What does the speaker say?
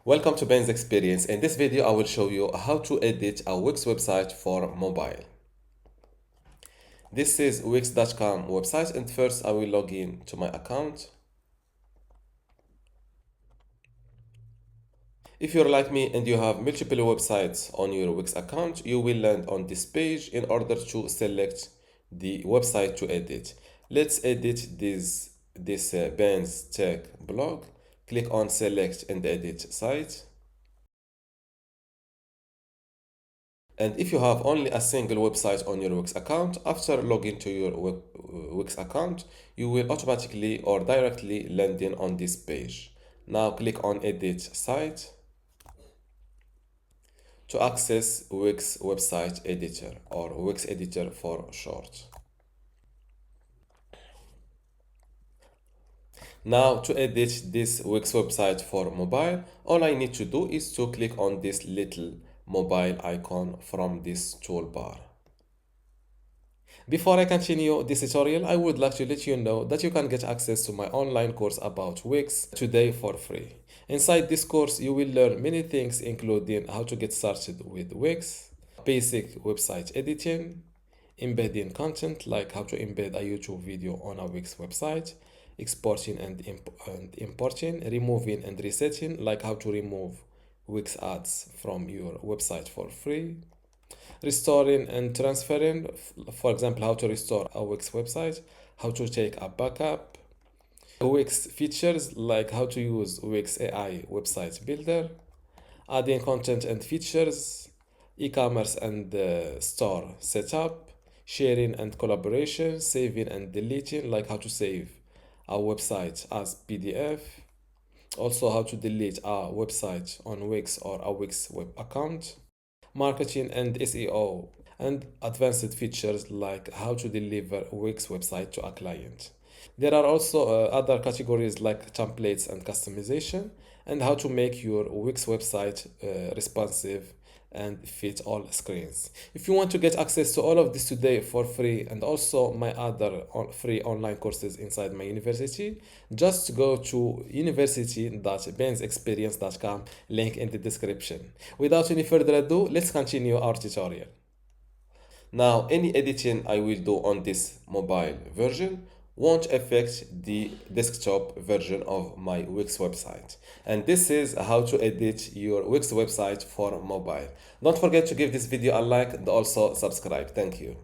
Welcome to Ben's Experience. In this video, I will show you how to edit a Wix website for mobile. This is Wix.com website, and first I will log in to my account. If you're like me and you have multiple websites on your Wix account, you will land on this page in order to select the website to edit. Let's edit this Ben's Tech blog. Click on Select and Edit Site. And if you have only a single website on your Wix account, after logging to your Wix account, you will automatically or directly land in on this page. Now click on Edit Site to access Wix Website Editor, or Wix Editor for short. Now to edit this Wix website for mobile, all I need to do is to click on this little mobile icon from this toolbar. Before I continue this tutorial, I would like to let you know that you can get access to my online course about Wix today for free. Inside this course, you will learn many things, including how to get started with Wix, basic website editing, embedding content like how to embed a YouTube video on a Wix website, exporting and importing, removing and resetting like how to remove Wix ads from your website for free, restoring and transferring, for example, how to restore a Wix website, how to take a backup, Wix features like how to use Wix AI website builder, adding content and features, e-commerce and store setup, sharing and collaboration, saving and deleting, like how to save a website as PDF, also how to delete a website on Wix or a Wix web account, marketing and SEO, and advanced features like how to deliver Wix website to a client. There are also other categories like templates and customization, and how to make your Wix website responsive and fit all screens. If you want to get access to all of this today for free, and also my other free online courses inside my university, just go to university.bensexperience.com, link in the description. Without any further ado, let's continue our tutorial. Now, any editing I will do on this mobile version won't affect the desktop version of my Wix website. And this is how to edit your Wix website for mobile. Don't forget to give this video a like and also subscribe. Thank you.